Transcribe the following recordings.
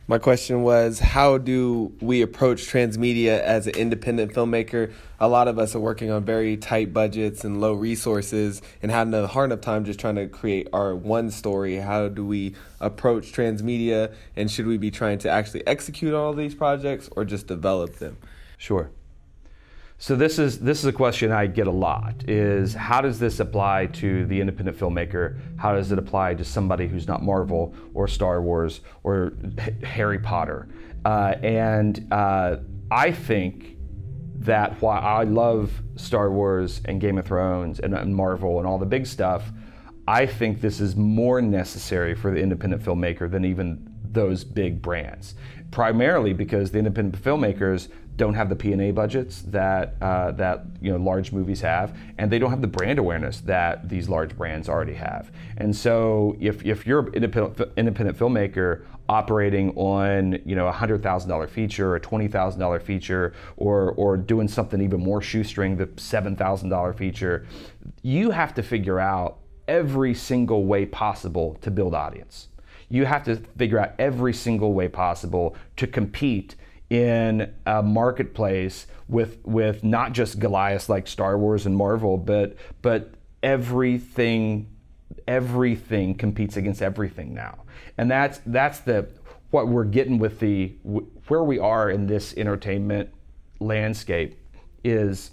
My question was, how do we approach Transmedia as an independent filmmaker? A lot of us are working on very tight budgets and low resources and having a hard enough time just trying to create our one story. How do we approach Transmedia, and should we be trying to actually execute all these projects or just develop them? Sure. So this is a question I get a lot, is how does this apply to the independent filmmaker? How does it apply to somebody who's not Marvel or Star Wars or Harry Potter? I think that while I love Star Wars and Game of Thrones and Marvel and all the big stuff, I think this is more necessary for the independent filmmaker than even those big brands. Primarily because the independent filmmakers don't have the P&A budgets that large movies have, and they don't have the brand awareness that these large brands already have. And so if you're an independent filmmaker operating on a $100,000 feature or a $20,000 feature or doing something even more shoestring, the $7,000 feature, you have to figure out every single way possible to build audience. You have to figure out every single way possible to compete in a marketplace with not just Goliaths like Star Wars and Marvel, but everything competes against everything now. And that's what we're getting with where we are in this entertainment landscape is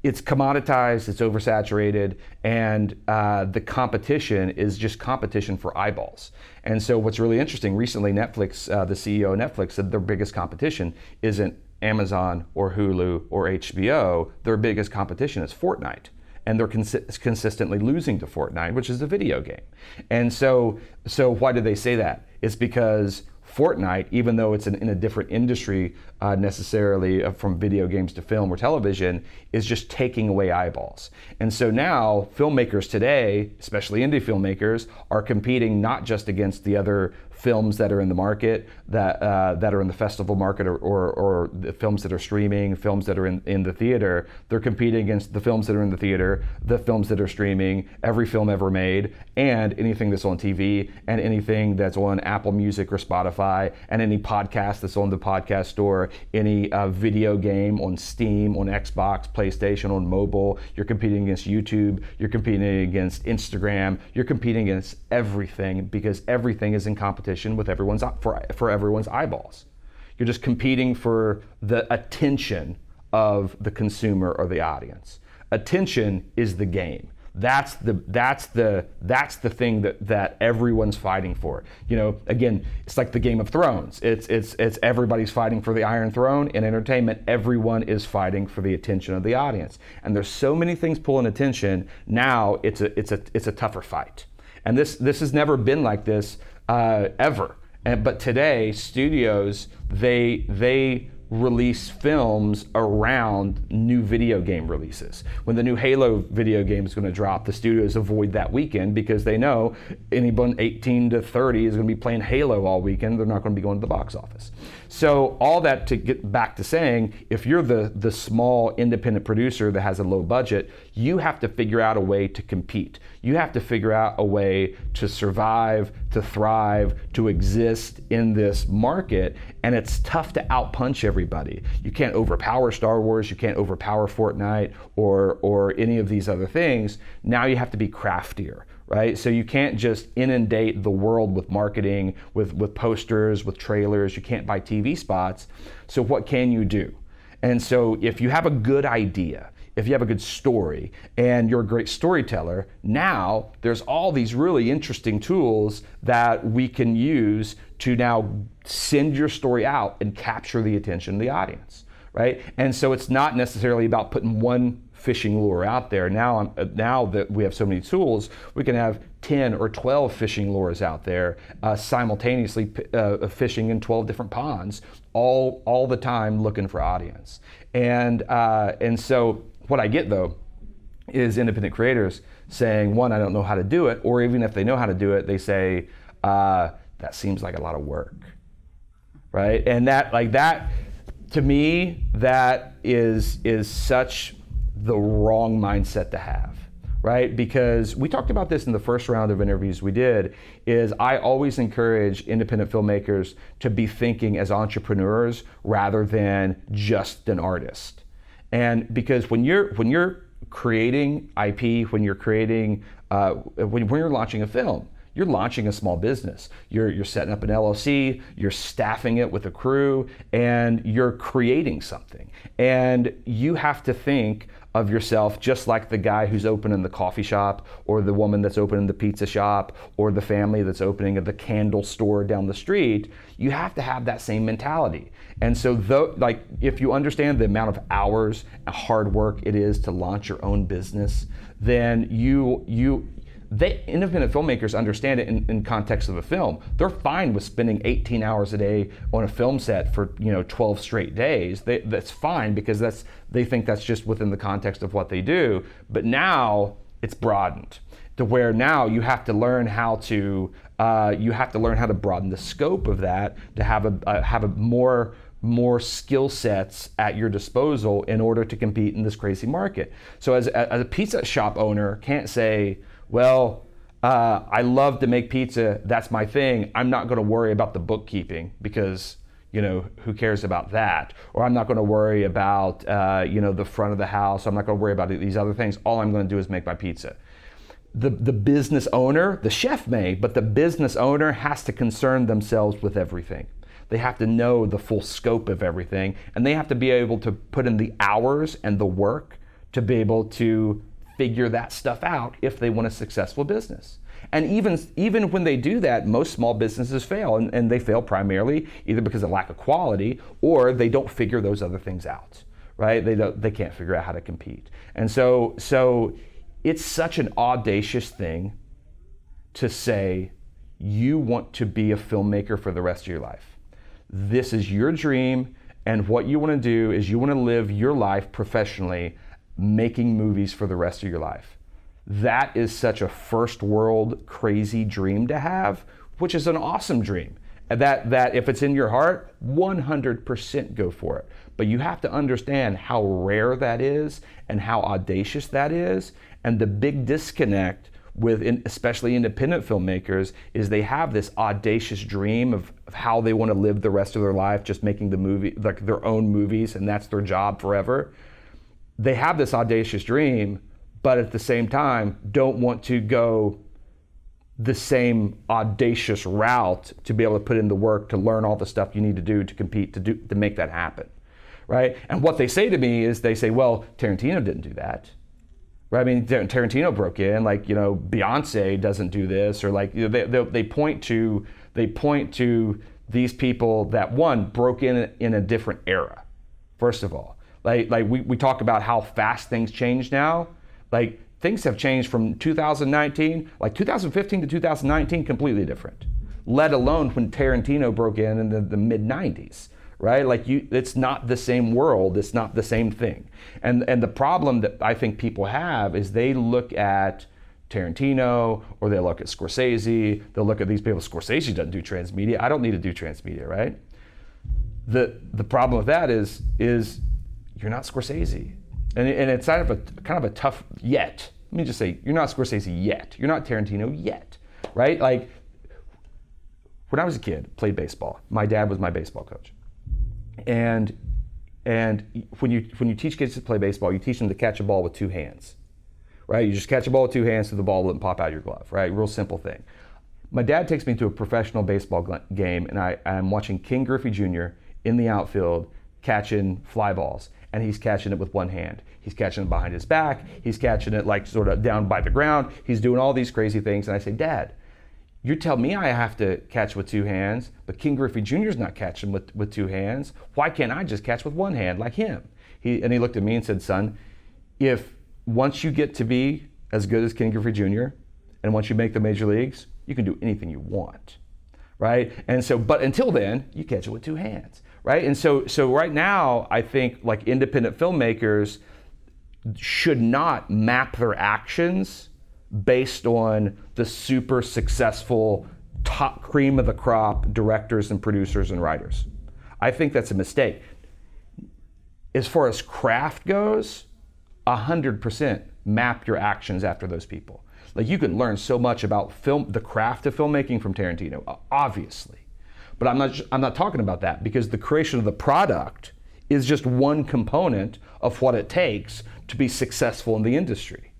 it's commoditized, it's oversaturated, and the competition is just competition for eyeballs. And so what's really interesting, recently Netflix, the CEO of Netflix said their biggest competition isn't Amazon or Hulu or HBO, their biggest competition is Fortnite. And they're consistently losing to Fortnite, which is a video game. And so why do they say that? It's because Fortnite, even though it's in a different industry necessarily from video games to film or television, is just taking away eyeballs. And so now filmmakers today, especially indie filmmakers, are competing not just against the other films that are in the market, that are in the festival market, or the films that are streaming, films that are in the theater. They're competing against the films that are in the theater, the films that are streaming, every film ever made, and anything that's on TV, and anything that's on Apple Music or Spotify, and any podcast that's on the podcast store, any video game on Steam, on Xbox, PlayStation, on mobile. You're competing against YouTube, you're competing against Instagram, you're competing against everything, because everything is in competition with everyone's for everyone's eyeballs. You're just competing for the attention of the consumer or the audience. Attention is the game. That's the thing that everyone's fighting for. Again, it's like the Game of Thrones. It's everybody's fighting for the Iron Throne. In entertainment, everyone is fighting for the attention of the audience. And there's so many things pulling attention. Now it's a tougher fight. And this has never been like this ever. But today, studios they release films around new video game releases. When the new Halo video game is going to drop, the studios avoid that weekend because they know anyone 18 to 30 is going to be playing Halo all weekend. They're not going to be going to the box office. So all that to get back to saying, if you're the small independent producer that has a low budget, you have to figure out a way to compete. You have to figure out a way to survive, to thrive, to exist in this market, and it's tough to outpunch everybody. You can't overpower Star Wars, you can't overpower Fortnite or any of these other things. Now you have to be craftier, right? So you can't just inundate the world with marketing, with posters, with trailers. You can't buy TV spots. So what can you do? And so if you have a good idea, if you have a good story and you're a great storyteller, now there's all these really interesting tools that we can use to now send your story out and capture the attention of the audience, right? And so it's not necessarily about putting one fishing lure out there. Now that we have so many tools, we can have 10 or 12 fishing lures out there simultaneously fishing in 12 different ponds all the time looking for audience. And so what I get though is independent creators saying, one, I don't know how to do it, or even if they know how to do it, they say, that seems like a lot of work, right? And that to me, that is such the wrong mindset to have, right? Because we talked about this in the first round of interviews we did, is I always encourage independent filmmakers to be thinking as entrepreneurs rather than just an artist. And because when you're creating IP, when you're creating, when you're launching a film, you're launching a small business. You're setting up an LLC, you're staffing it with a crew, and you're creating something. And you have to think of yourself just like the guy who's opening the coffee shop, or the woman that's opening the pizza shop, or the family that's opening the candle store down the street. You have to have that same mentality. And so like, if you understand the amount of hours and hard work it is to launch your own business, then independent filmmakers understand it in context of a film. They're fine with spending 18 hours a day on a film set for 12 straight days. That's fine, because they think that's just within the context of what they do. But now it's broadened to where now you have to learn how to broaden the scope of that, to have a more skill sets at your disposal in order to compete in this crazy market. So as a pizza shop owner can't say, well, I love to make pizza, that's my thing, I'm not going to worry about the bookkeeping because, who cares about that? Or I'm not going to worry about, the front of the house, I'm not going to worry about these other things, all I'm going to do is make my pizza. The business owner, the chef may, but the business owner has to concern themselves with everything. They have to know the full scope of everything, and they have to be able to put in the hours and the work to be able to figure that stuff out if they want a successful business. And even when they do that, most small businesses fail, and they fail primarily either because of lack of quality or they don't figure those other things out, right? They can't figure out how to compete. And so it's such an audacious thing to say you want to be a filmmaker for the rest of your life. This is your dream, and what you want to do is you want to live your life professionally making movies for the rest of your life. That is such a first world crazy dream to have, which is an awesome dream. That if it's in your heart, 100% go for it. But you have to understand how rare that is and how audacious that is. And the big disconnect with especially independent filmmakers is they have this audacious dream of how they want to live the rest of their life, just making the movie, like their own movies, and that's their job forever. They have this audacious dream, but at the same time don't want to go the same audacious route to be able to put in the work to learn all the stuff you need to do to compete to make that happen, right? And what they say to me is they say, well, Tarantino didn't do that, right? I mean, Tarantino broke in, like, Beyonce doesn't do this, or like, they point to these people that, one, broke in a different era, first of all. Like we talk about how fast things change now. Like, things have changed from 2019, like 2015 to 2019, completely different. Let alone when Tarantino broke in the mid-90s, right? Like, it's not the same world, it's not the same thing. And the problem that I think people have is they look at Tarantino, or they look at Scorsese, they'll look at these people. Scorsese doesn't do transmedia, I don't need to do transmedia, right? The problem with that is you're not Scorsese. And it's kind of a tough yet. Let me just say, you're not Scorsese yet. You're not Tarantino yet, right? Like, when I was a kid, played baseball. My dad was my baseball coach. And when you teach kids to play baseball, you teach them to catch a ball with two hands, right? You just catch a ball with two hands so the ball wouldn't pop out of your glove, right? Real simple thing. My dad takes me to a professional baseball game, and I'm watching King Griffey Jr. in the outfield catching fly balls. And he's catching it with one hand. He's catching it behind his back. He's catching it like sort of down by the ground. He's doing all these crazy things. And I say, Dad, you tell me I have to catch with two hands, but King Griffey Jr.'s not catching with two hands. Why can't I just catch with one hand like him? He looked at me and said, son, if once you get to be as good as King Griffey Jr., and once you make the major leagues, you can do anything you want, right? And so, but until then, you catch it with two hands. Right? And so right now, I think like independent filmmakers should not map their actions based on the super successful top cream of the crop directors and producers and writers. I think that's a mistake. As far as craft goes, 100%. map your actions after those people. Like, you can learn so much about the craft of filmmaking from Tarantino, obviously. But I'm not talking about that, because the creation of the product is just one component of what it takes to be successful in the industry,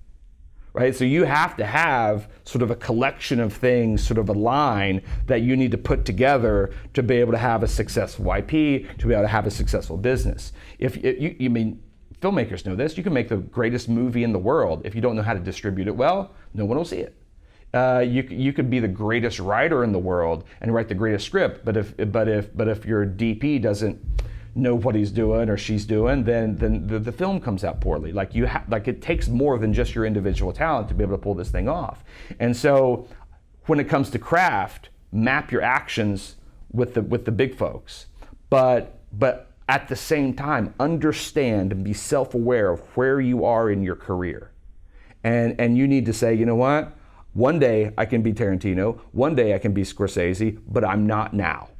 right? So you have to have sort of a collection of things, sort of a line that you need to put together to be able to have a successful IP, to be able to have a successful business. You mean, filmmakers know this. You can make the greatest movie in the world. If you don't know how to distribute it well, no one will see it. You could be the greatest writer in the world and write the greatest script, but if your DP doesn't know what he's doing or she's doing, then the film comes out poorly. Like, it takes more than just your individual talent to be able to pull this thing off. And so, when it comes to craft, map your actions with the big folks, but at the same time, understand and be self-aware of where you are in your career, and you need to say, you know what? One day I can be Tarantino, one day I can be Scorsese, but I'm not now.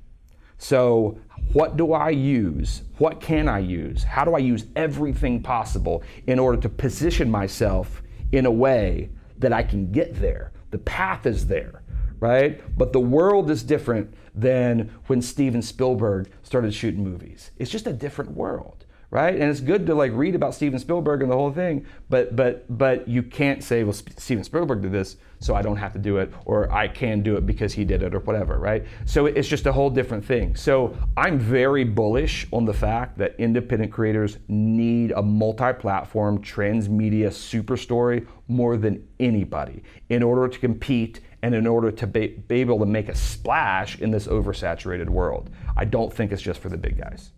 So what do I use? What can I use? How do I use everything possible in order to position myself in a way that I can get there? The path is there, right? But the world is different than when Steven Spielberg started shooting movies. It's just a different world, right? And it's good to like read about Steven Spielberg and the whole thing, but you can't say, well, Steven Spielberg did this, so I don't have to do it, or I can do it because he did it, or whatever, right? So it's just a whole different thing. So I'm very bullish on the fact that independent creators need a multi-platform transmedia super story more than anybody in order to compete and in order to be able to make a splash in this oversaturated world. I don't think it's just for the big guys.